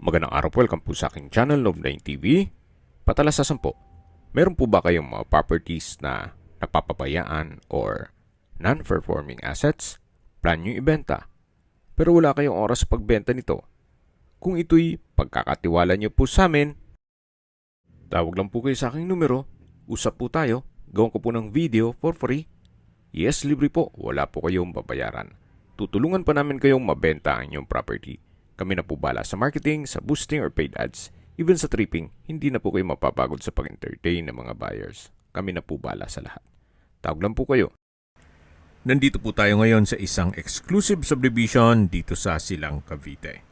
Magandang araw po, welcome po sa aking channel, Love9 TV. Patalasasan po, meron po ba kayong mga properties na napapabayaan or non-performing assets? Plan nyo ibenta, pero wala kayong oras sa pagbenta nito. Kung ito'y pagkakatiwala nyo po sa amin, tawag lang po kayo sa aking numero, usap po tayo, gawin ko po ng video for free. Yes, libre po, wala po kayong babayaran. Tutulungan pa namin kayong mabenta ang inyong property. Kami na po bala sa marketing, sa boosting or paid ads, even sa tripping, hindi na po kayo mapapagod sa pag-entertain ng mga buyers. Kami na po bala sa lahat. Tawag lang po kayo. Nandito po tayo ngayon sa isang exclusive subdivision dito sa Silang, Cavite.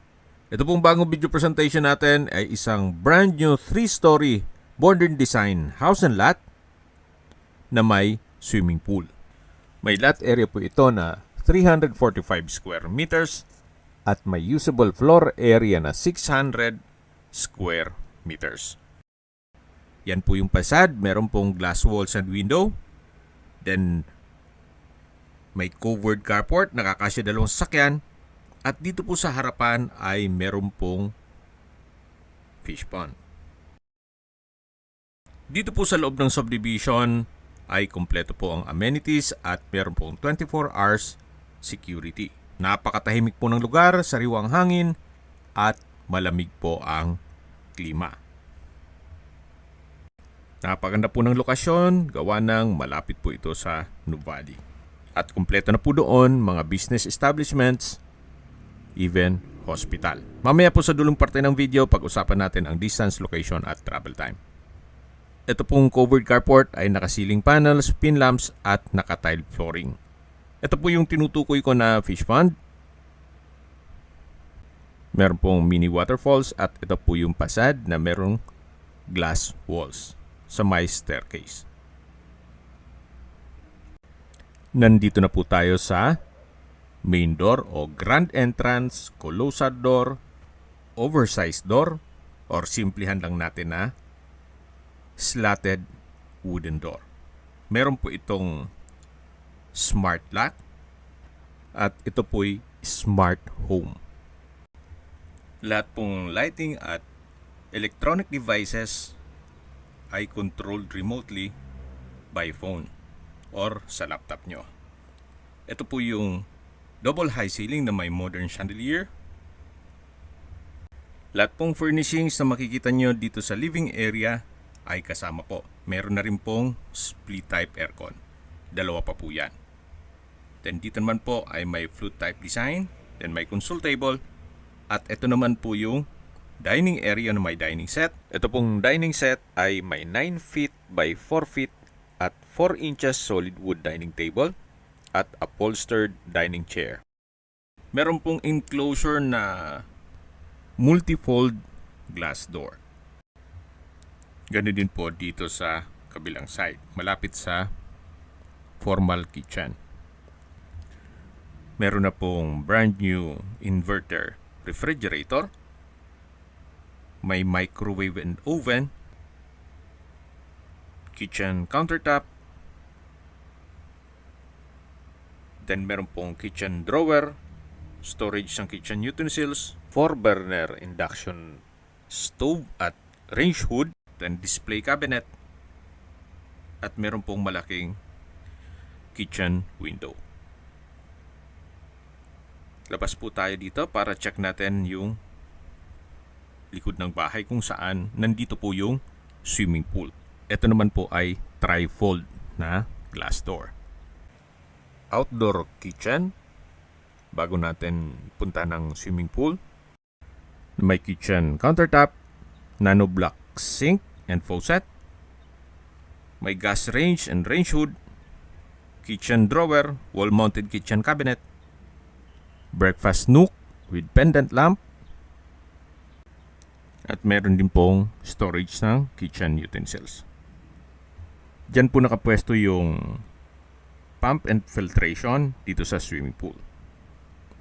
Ito pong bagong video presentation natin ay isang brand new 3-story modern design house and lot na may swimming pool. May lot area po ito na 345 square meters at may usable floor area na 600 square meters. Yan po yung facade, meron pong glass walls and window. Then, may covered carport, nakakasya 2 sasakyan. At dito po sa harapan ay meron pong fish pond. Dito po sa loob ng subdivision ay kompleto po ang amenities at meron pong 24 hours security. Napakatahimik po ng lugar, sariwang hangin at malamig po ang klima. Napakaganda po ng lokasyon, gawa ng malapit po ito sa Nuvali. At kumpleto na po doon mga business establishments, even hospital. Mamaya po sa dulong parte ng video, pag-usapan natin ang distance, location at travel time. Ito pong covered carport ay naka-ceiling panels, pin lamps at naka-tile flooring. Ito po yung tinutukoy ko na fish pond. Meron pong mini waterfalls at ito po yung facade na merong glass walls sa may staircase. Nandito na po tayo sa main door o grand entrance, closed door, oversized door, or simplihan lang natin na slatted wooden door. Meron po itong smart lock at ito po'y smart home. Lahat pong lighting at electronic devices ay controlled remotely by phone or sa laptop nyo. Ito po yung double high ceiling na may modern chandelier. Lahat pong furnishings na makikita nyo dito sa living area ay kasama po. Meron na rin pong split type aircon. 2 pa po yan. Then dito naman po ay may flute type design. Then may console table. At ito naman po yung dining area na may dining set. Ito pong dining set ay may 9 feet by 4 feet at 4 inches solid wood dining table at upholstered dining chair. Meron pong enclosure na multi-fold glass door. Ganun din po dito sa kabilang side, malapit sa formal kitchen. Meron na pong brand new inverter refrigerator. May microwave and oven. Kitchen countertop. Then meron pong kitchen drawer. Storage ng kitchen utensils. 4-burner induction stove at range hood. Then display cabinet. At meron pong malaking kitchen window. Labas po tayo dito para check natin yung likod ng bahay kung saan nandito po yung swimming pool. Ito naman po ay tri-fold na glass door. Outdoor kitchen. Bago natin punta ng swimming pool. May kitchen countertop, nano block sink and faucet. May gas range and range hood. Kitchen drawer, wall-mounted kitchen cabinet. Breakfast nook with pendant lamp. At meron din pong storage ng kitchen utensils. Diyan po nakapwesto yung pump and filtration dito sa swimming pool.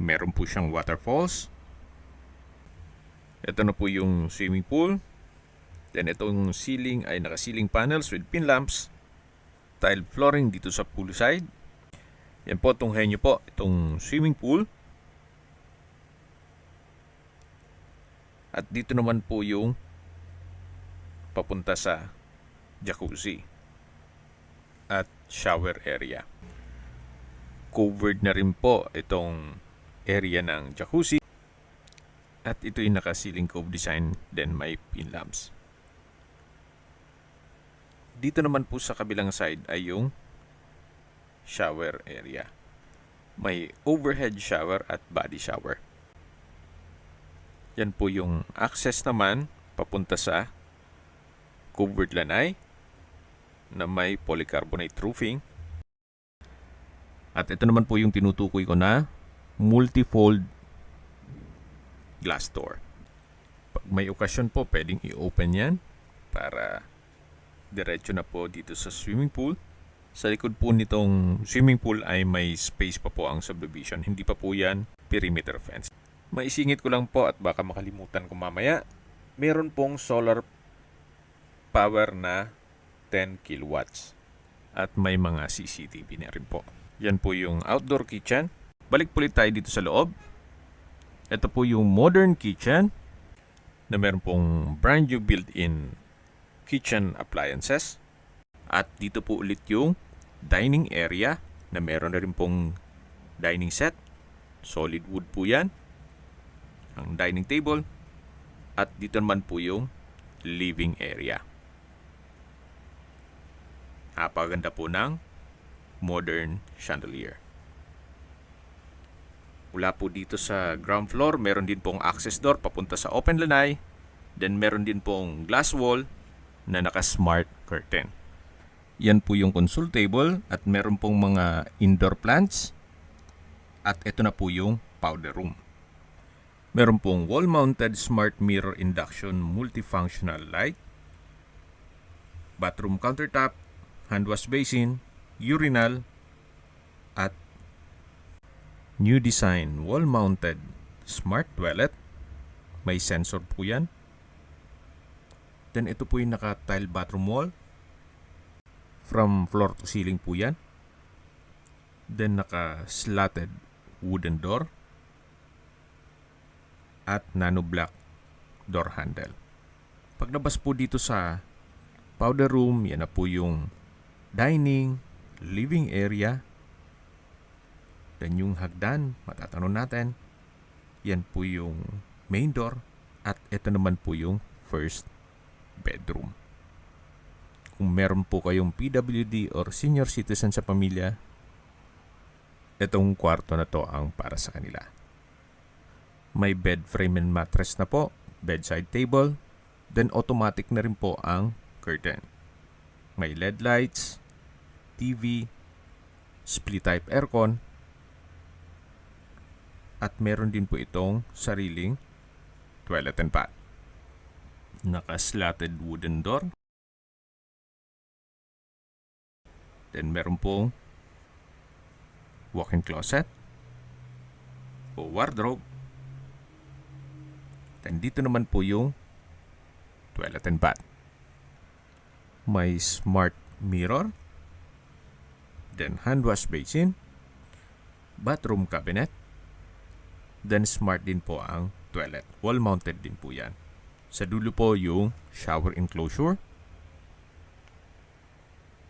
Meron po siyang waterfalls. Ito na po yung swimming pool. Then itong ceiling ay naka-ceiling panels with pin lamps. Tile flooring dito sa pool side. Yan po, tunghayan nyo po itong swimming pool. At dito naman po yung papunta sa jacuzzi at shower area. Covered na rin po itong area ng jacuzzi at ito yung naka-ceiling cove design, then may pin lamps. Dito naman po sa kabilang side ay yung shower area. May overhead shower at body shower. Yan po yung access naman papunta sa covered lanai na may polycarbonate roofing. At ito naman po yung tinutukoy ko na multi-fold glass door. Pag may okasyon po, pwedeng i-open yan para diretso na po dito sa swimming pool. Sa likod po nitong swimming pool ay may space pa po ang subdivision. Hindi pa po yan perimeter fence. Maisingit ko lang po at baka makalimutan ko mamaya. Meron pong solar power na 10 kilowatts. At may mga CCTV na rin po. Yan po yung outdoor kitchen. Balik po ulit tayo dito sa loob. Ito po yung modern kitchen na meron pong brand new built-in kitchen appliances. At dito po ulit yung dining area na meron na rin pong dining set. Solid wood po yan. Ang dining table. At dito naman po yung living area. Napakaganda po ng modern chandelier. Mula po dito sa ground floor, meron din pong access door papunta sa open lanai. Then meron din pong glass wall na naka-smart curtain. Yan po yung console table at meron pong mga indoor plants. At ito na po yung powder room. Meron pong wall-mounted smart mirror induction multifunctional light. Bathroom countertop, hand wash basin, urinal, at new design wall-mounted smart toilet. May sensor po yan. Then ito po yung naka-tile bathroom wall. From floor to ceiling po yan. Then naka-slatted wooden door. At nano-black door handle. Paglabas po dito sa powder room, yan na po yung dining, living area. Then yung hagdan, matatanong natin, yan po yung main door. At ito naman po yung first bedroom. Kung meron po kayong PWD or senior citizen sa pamilya, itong kwarto na to ang para sa kanila. May bed frame and mattress na po, bedside table, then automatic na rin po ang curtain. May LED lights, TV, split type aircon, at meron din po itong sariling toilet and bath. Naka-slatted wooden door. Then meron pong walk-in closet o wardrobe. Then dito naman po yung toilet and bath. May smart mirror. Then hand wash basin. Bathroom cabinet. Then smart din po ang toilet. Wall mounted din po yan. Sa dulo po yung shower enclosure.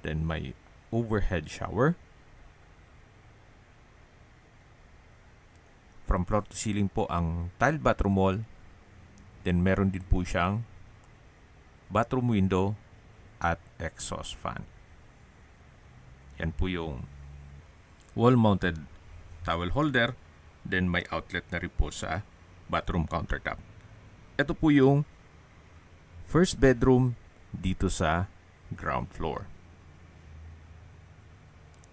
Then may overhead shower. From floor to ceiling po ang tile bathroom wall. Then meron din po siyang bathroom window at exhaust fan. Yan po yung wall-mounted towel holder. Then may outlet na rin po sa bathroom countertop. Ito po yung first bedroom dito sa ground floor.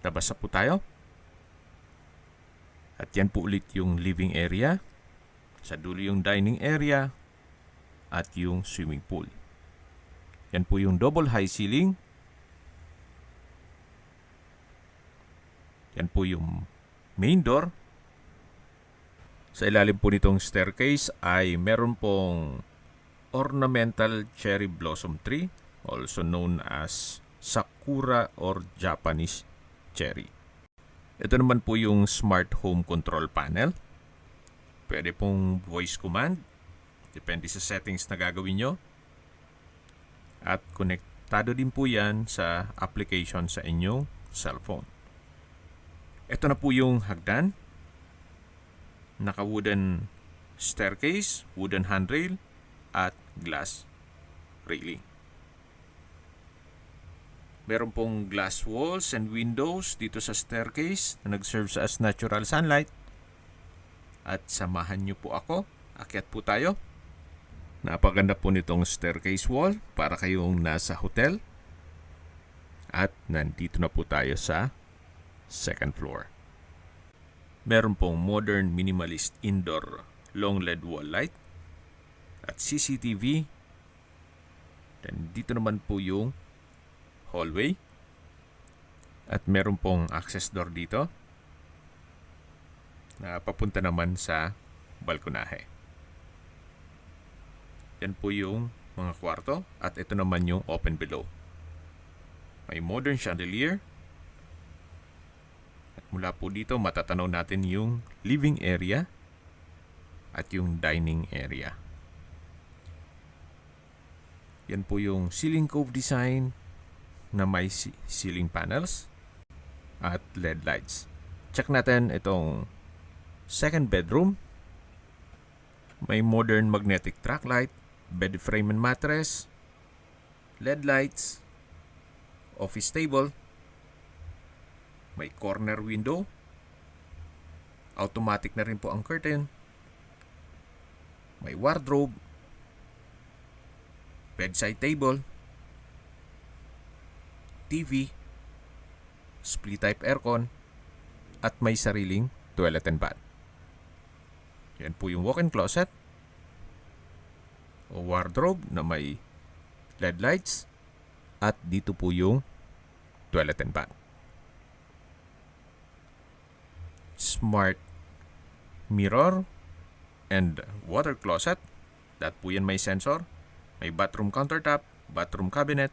Labas na po tayo. At yan po ulit yung living area. Sa dulo yung dining area. At yung swimming pool. Yan po yung double high ceiling. Yan po yung main door. Sa ilalim po nitong staircase ay meron pong ornamental cherry blossom tree, also known as sakura or Japanese cherry. Ito naman po yung smart home control panel. Pwede pong voice command Depende sa settings na gagawin nyo. At konektado din po yan sa application sa inyong cellphone. Ito na po yung hagdan. Naka-wooden staircase, wooden handrail, at glass railing. Meron pong glass walls and windows dito sa staircase na nag-serve as natural sunlight. At samahan nyo po ako. Akyat po tayo. Napaganda po nitong staircase wall para kayong nasa hotel. At nandito na po tayo sa second floor. Meron pong modern minimalist indoor long LED wall light at CCTV. Dan dito naman po yung hallway. At meron pong access door dito na papunta naman sa balkonahe. Yan po yung mga kwarto at ito naman yung open below. May modern chandelier. At mula po dito matatanaw natin yung living area at yung dining area. Yan po yung ceiling cove design na may ceiling panels at LED lights. Check natin itong second bedroom. May modern magnetic track light, bed frame and mattress, LED lights, office table, may corner window, automatic na rin po ang curtain, may wardrobe, bedside table, TV, split type aircon, at may sariling toilet and bath. Yan po yung walk-in closet o wardrobe na may LED lights at dito po yung toilet and bath. Smart mirror and water closet. That po yan may sensor. May bathroom countertop, bathroom cabinet,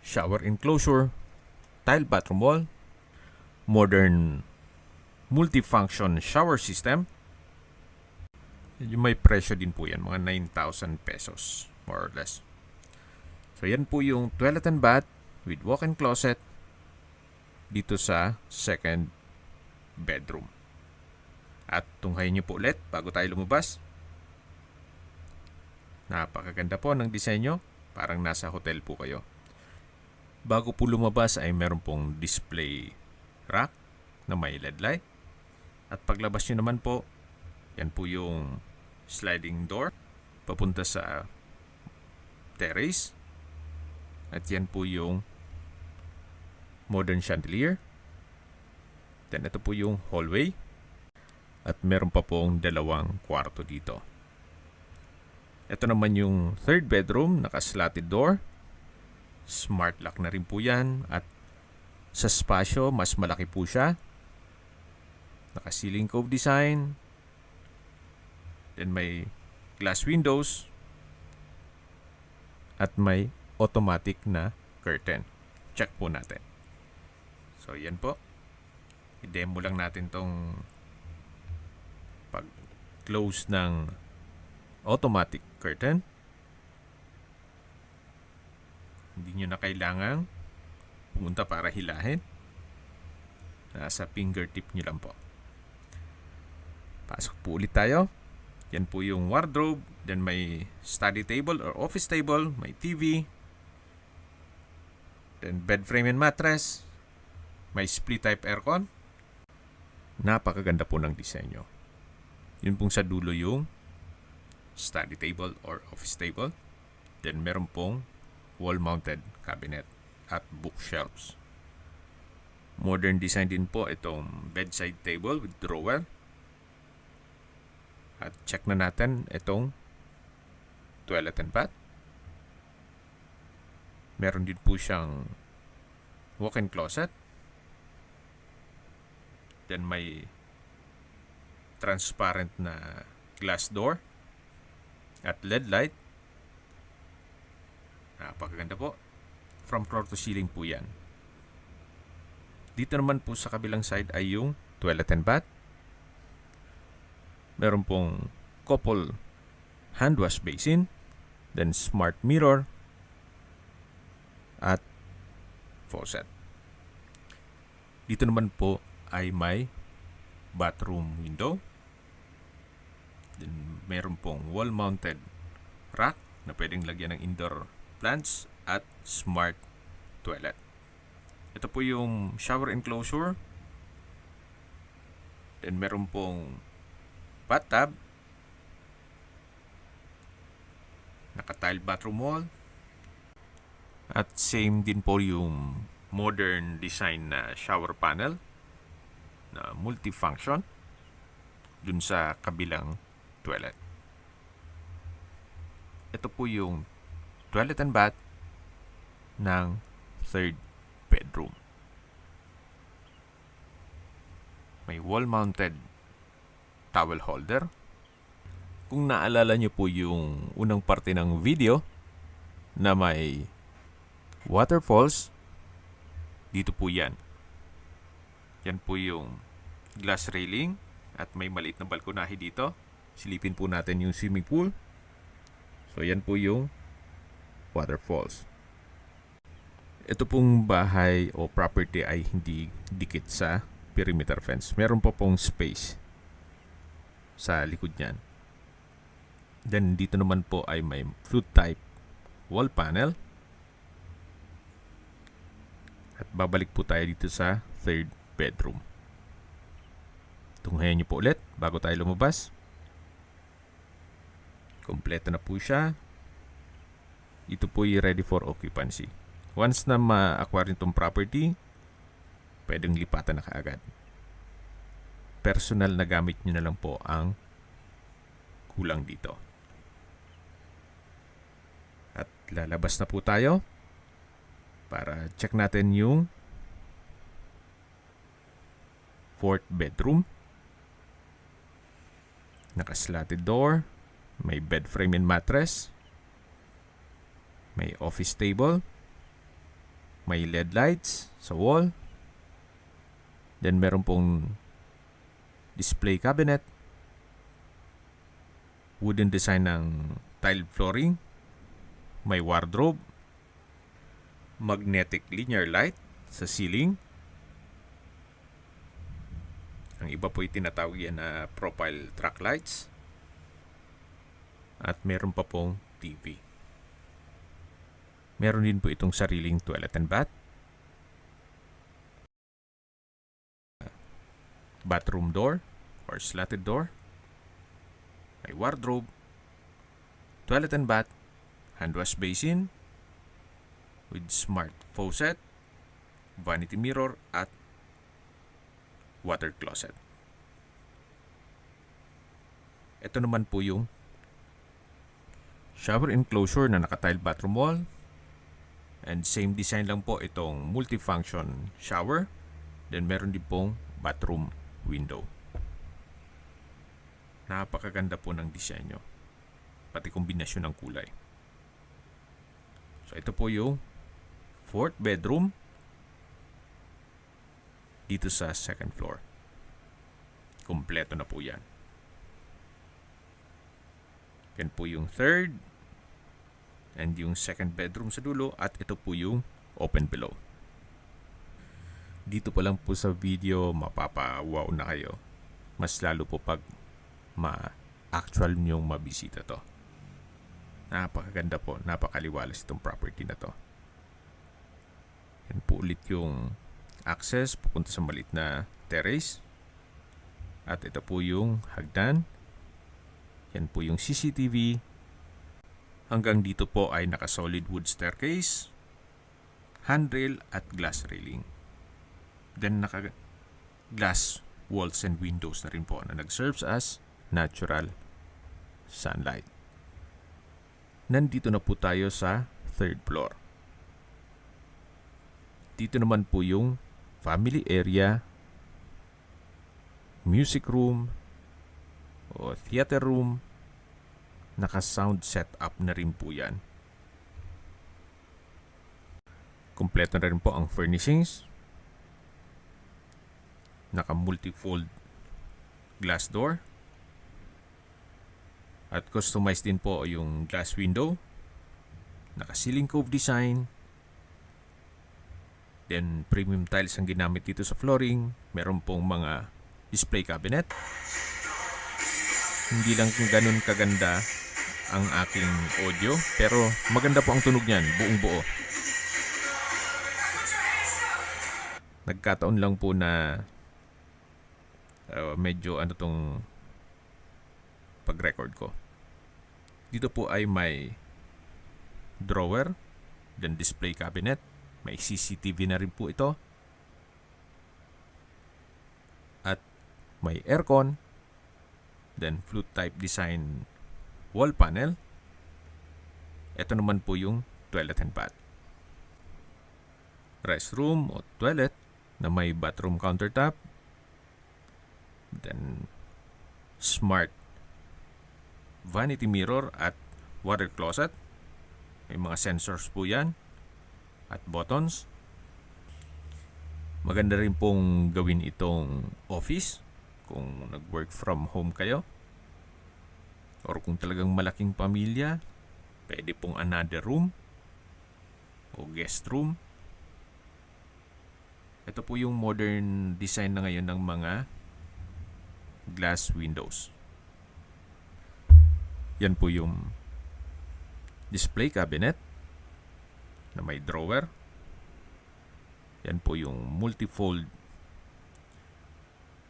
shower enclosure, tile bathroom wall, modern multifunction shower system. Yung may presyo din po yan, mga 9,000 pesos, more or less. So yan po yung toilet and bath with walk-in closet dito sa second bedroom. At tunghayin nyo po ulit bago tayo lumabas. Napakaganda po ng disenyo, parang nasa hotel po kayo. Bago po lumabas ay meron pong display rack na may LED light. At paglabas nyo naman po, yan po yung sliding door papunta sa terrace. At yan po yung modern chandelier. Then ito po yung hallway. At meron pa pong dalawang kwarto dito. Ito naman yung third bedroom, naka-slatted door. Smart lock na rin po yan. At sa spasyo, mas malaki po siya. Naka-ceiling cove design. Then may glass windows. At may automatic na curtain. Check po natin. So, yan po. I-demo lang natin tong pag-close ng automatic curtain. Hindi nyo na kailangang pumunta para hilahin. Nasa fingertip nyo lang po. Pasok po ulit tayo. Yan po yung wardrobe. Then may study table or office table. May TV. Then bed frame and mattress. May split type aircon. Napakaganda po ng disenyo. Yun pong sa dulo yung study table or office table. Then meron pong wall-mounted cabinet at bookshelves. Modern design din po itong bedside table with drawer. At check na natin itong toilet and bath. Meron din po siyang walk-in closet. Then may transparent na glass door at LED light. Napakaganda po. From floor to ceiling po yan. Dito naman po sa kabilang side ay yung toilet and bath. Meron pong couple hand wash basin, then smart mirror, at faucet. Dito naman po ay may bathroom window. Then meron pong wall-mounted rack na pwedeng lagyan ng indoor plants at smart toilet. Ito po yung shower enclosure. Then meron pong bathtub, naka-tile bathroom wall, at same din po yung modern design na shower panel na multifunction dun sa kabilang toilet. Ito po yung toilet and bath ng third bedroom. May wall-mounted towel holder. Kung naalala nyo po yung unang parte ng video na may waterfalls, dito po yan. Yan po yung glass railing at may maliit na balkonahe dito. Silipin po natin yung swimming pool. So yan po yung waterfalls. Ito pong bahay o property ay hindi dikit sa perimeter fence. Meron po pong space sa likod niyan. Then dito naman po ay may flute type wall panel. At babalik po tayo dito sa third bedroom. Tunghayan niyo po ulit bago tayo lumabas. Kompleto na po siya. Ito po ay ready for occupancy. Once na ma-acquire itong property, pwedeng lipatan na kaagad. Personal na gamit nyo na lang po ang kulang dito. At lalabas na po tayo para check natin yung fourth bedroom. Naka-slatted door. May bed frame and mattress. May office table. May LED lights sa wall. Then meron pong display cabinet. Wooden design ng tiled flooring. May wardrobe. Magnetic linear light sa ceiling. Ang iba po tinatawag yan na profile track lights. At meron pa pong TV. Meron din po itong sariling toilet and bath. Bathroom door or slatted door. May wardrobe. Toilet and bath. Hand wash basin with smart faucet, vanity mirror, at water closet. Ito naman po yung shower enclosure na naka-tile bathroom wall. And same design lang po itong multifunction shower. Then meron din pong bathroom window. Napakaganda po ng disenyo. Pati kombinasyon ng kulay. So ito po yung fourth bedroom dito sa second floor. Kompleto na po yan. Yan po yung third and yung second bedroom sa dulo, at ito po yung open below. Dito pa lang po sa video mapapawaw na kayo. Mas lalo po pag ma-actual nyong mabisita to. Napakaganda po, napakaliwalas itong property na to. Yan po ulit yung access pupunta sa maliit na terrace. At ito po yung hagdan. Yan po yung CCTV. Hanggang dito po ay naka-solid wood staircase, handrail at glass railing. Then naka-glass walls and windows na rin po na nag-serves as natural sunlight. Nandito na po tayo sa third floor. Dito naman po yung family area, music room o theater room. Naka-sound setup na rin po yan. Kompleto na rin po ang furnishings. Naka-multifold glass door. At customized din po yung glass window. Naka-ceiling cove design. Then premium tiles ang ginamit dito sa flooring. Meron pong mga display cabinet. Hindi lang kung ganun kaganda ang aking audio, pero maganda po ang tunog niyan, buong buo. Nagkataon lang po na medyo tong pag-record ko. Dito po ay may drawer, then display cabinet. May CCTV na rin po ito. At may aircon. Then flute type design wall panel. Ito naman po yung toilet and bath. Restroom o toilet na may bathroom countertop. Then smart vanity mirror at water closet. May mga sensors po yan at buttons. Maganda rin pong gawin itong office kung nag-work from home kayo. Or kung talagang malaking pamilya, pwede pong another room o guest room. Ito po yung modern design na ngayon ng mga glass windows. Yan po yung display cabinet na may drawer. Yan po yung multifold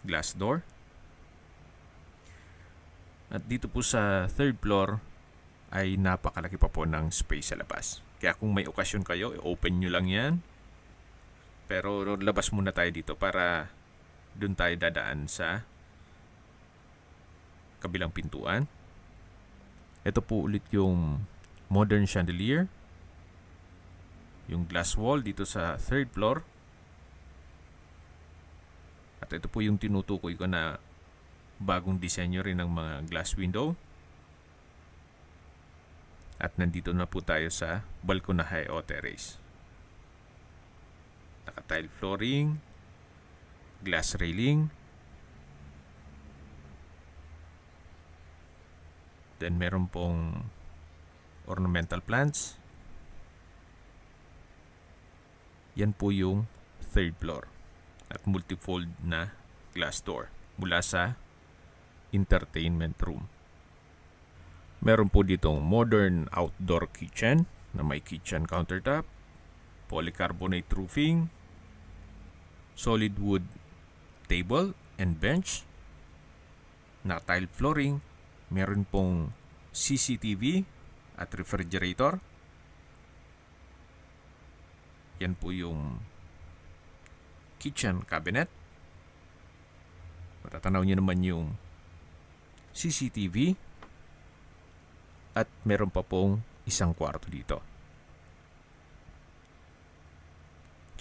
glass door. At dito po sa third floor ay napakalaki pa po ng space sa labas. Kaya kung may okasyon kayo, i-open nyo lang yan. Pero labas muna tayo dito para dun tayo dadaan sa kabilang pintuan. Ito po ulit yung modern chandelier. Yung glass wall dito sa third floor. At ito po yung tinutukoy ko na bagong disenyo rin ng mga glass window. At nandito na po tayo sa balkonahe o terrace. Naka-tile flooring, glass railing. Then meron pong ornamental plants. Yan po yung third floor at multifold na glass door mula sa entertainment room. Meron po ditong modern outdoor kitchen na may kitchen countertop, polycarbonate roofing, solid wood table and bench, na tile flooring, meron pong CCTV at refrigerator. Yan po yung kitchen cabinet. Matatanaw nyo naman yung CCTV. At meron pa pong isang kwarto dito.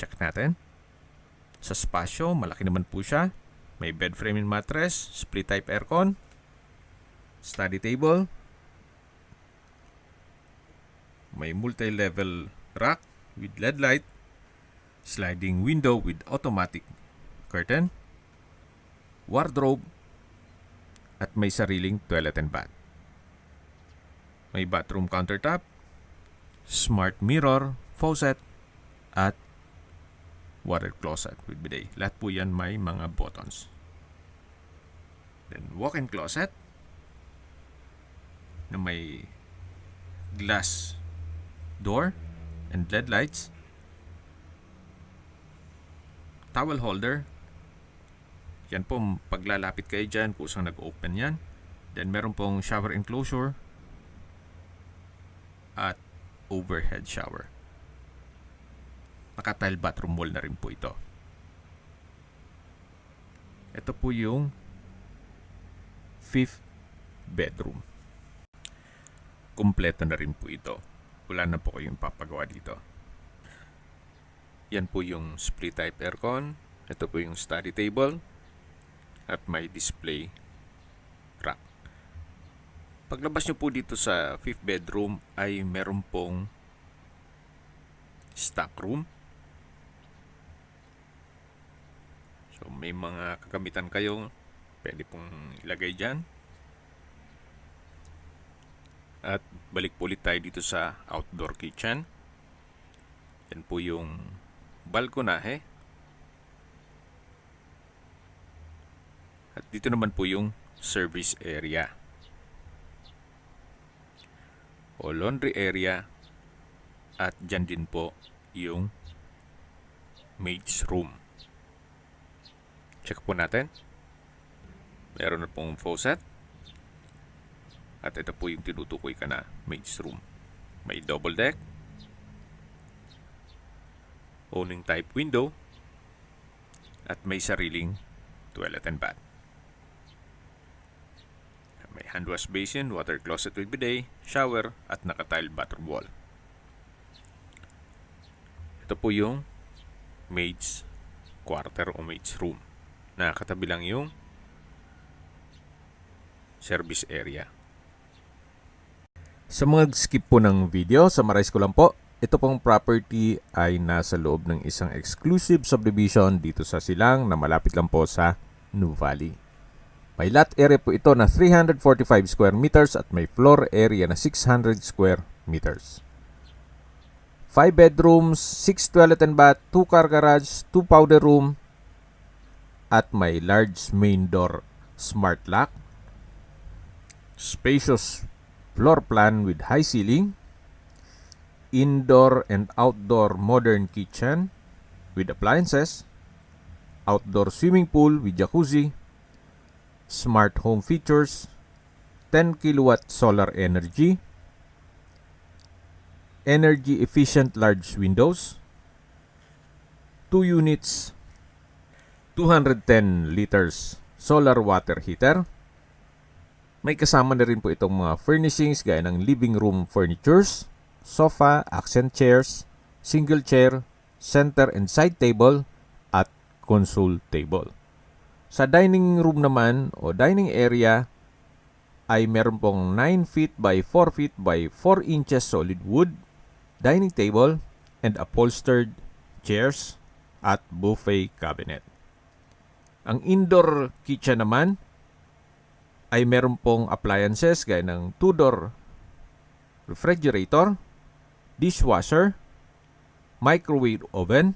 Check natin. Sa spasyo, malaki naman po siya. May bed frame and mattress, split type aircon, study table, may multi-level rack with LED light, sliding window with automatic curtain, wardrobe, at may sariling toilet and bath. May bathroom countertop, smart mirror, faucet, at water closet with bidet. Lahat po yan may mga buttons. Then walk-in closet na may glass door and LED lights. Towel holder. Yan po, paglalapit kayo dyan, kusang nag-open yan. Then meron pong shower enclosure at overhead shower. Naka-tile bathroom wall na rin po ito. Ito po yung fifth bedroom. Kompleto na rin po ito. Wala na po kayong papagawa dito. Yan po yung split type aircon. Ito po yung study table. At may display rack. Paglabas nyo po dito sa fifth bedroom ay meron pong stock room. So may mga kagamitan kayo pwede pong ilagay dyan. At balik po ulit tayo dito sa outdoor kitchen. Yan po yung balkonahe. At dito naman po yung service area o laundry area. At dyan din po yung maid's room. Check po natin. Meron na pong faucet. At ito po yung tinutukoy ka na maid's room. May double deck, owning type window, at may sariling toilet and bath. May hand wash basin, water closet with bidet, shower, at naka-tile bathroom wall. Ito po yung maid's quarter o maid's room. Nakakatabi lang yung service area. Sa mga skip po ng video, summarize ko lang po. Ito pong property ay nasa loob ng isang exclusive subdivision dito sa Silang na malapit lang po sa Nuvali. May lot area po ito na 345 square meters at may floor area na 600 square meters. 5 bedrooms, 6 toilet and bath, 2 car garage, 2 powder room, at may large main door smart lock, spacious floor plan with high ceiling, indoor and outdoor modern kitchen with appliances, outdoor swimming pool with jacuzzi, smart home features, 10 kilowatt solar energy efficient large windows, 2 units, 210 liters solar water heater. May kasama na rin po itong mga furnishings gaya ng living room furnitures, sofa, accent chairs, single chair, center and side table, at console table. Sa dining room naman o dining area ay meron pong 9 feet by 4 feet by 4 inches solid wood dining table and upholstered chairs at buffet cabinet. Ang indoor kitchen naman ay meron pong appliances gaya ng 2-door refrigerator, dishwasher, microwave oven,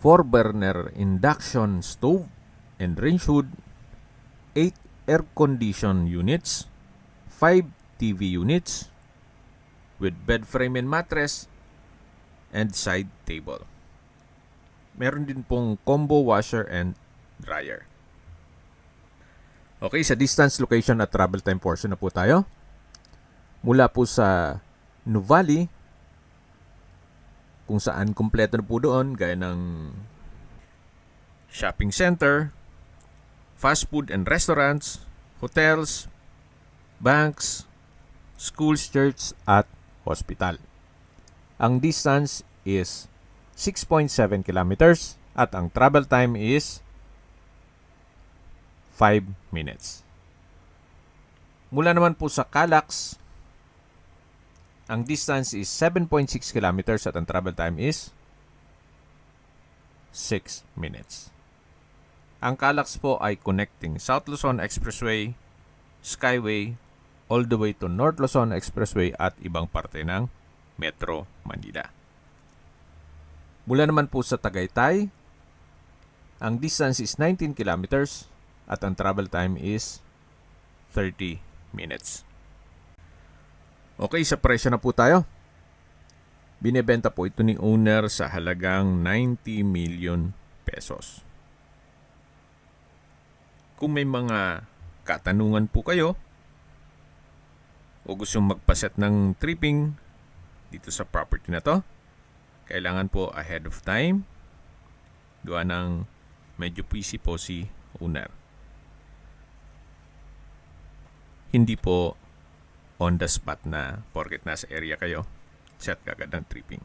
4-burner induction stove and range hood, 8 air condition units, 5 TV units with bed frame and mattress and side table. Meron din pong combo washer and dryer. Okay, sa distance, location at travel time portion na po tayo. Mula po sa Nuvali, kung saan kumpleto na po doon, gaya ng shopping center, fast food and restaurants, hotels, banks, schools, church, at hospital. Ang distance is 6.7 kilometers at ang travel time is 5 minutes. Mula naman po sa Calax, ang distance is 7.6 kilometers at ang travel time is 6 minutes. Ang Calax po ay connecting South Luzon Expressway, Skyway, all the way to North Luzon Expressway at ibang parte ng Metro Manila. Mula naman po sa Tagaytay, ang distance is 19 kilometers at ang travel time is 30 minutes. Okay, sa presyo na po tayo. Binebenta po ito ni owner sa halagang 90 million pesos. Kung may mga katanungan po kayo o gusto magpaset ng tripping dito sa property na to, kailangan po ahead of time. Gawa ng medyo busy po si owner. Hindi po on the spot na porket nasa area kayo, set kagad ng tripping.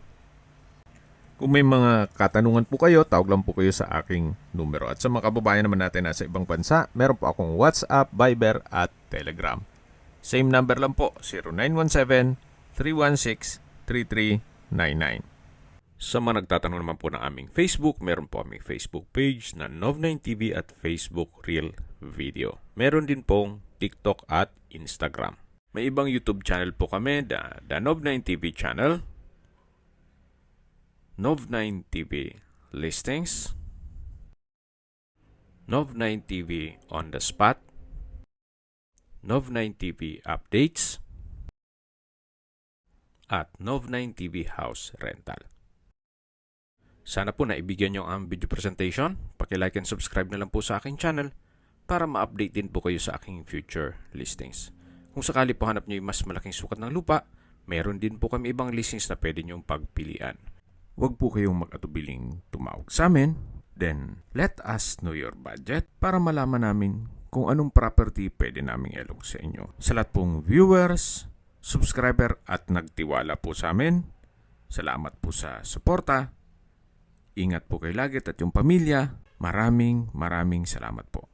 Kung may mga katanungan po kayo, tawag lang po kayo sa aking numero. At sa mga kababayan naman natin nasa ibang bansa, meron po akong WhatsApp, Viber at Telegram. Same number lang po, 0917-316-3399. Sa mga nagtatanong naman po ng aming Facebook, meron po aming Facebook page na Nov9TV at Facebook Real Video. Meron din pong TikTok at Instagram. May ibang YouTube channel po kami, the Nov9 TV channel, Nov9 TV Listings, Nov9 TV On The Spot, Nov9 TV Updates, at Nov9 TV House Rental. Sana po naibigyan nyo ang video presentation. Paki-like and subscribe na lang po sa aking channel para ma-update din po kayo sa aking future listings. Kung sakali po hanap nyo yung mas malaking sukat ng lupa, meron din po kami ibang listings na pwede nyong pagpilian. Huwag po kayong mag-atubiling tumawag sa amin. Then, let us know your budget para malaman namin kung anong property pwede naming ilog sa inyo. Sa lahat pong viewers, subscriber at nagtiwala po sa amin, salamat po sa suporta. Ingat po kayo lagi at yung pamilya. Maraming salamat po.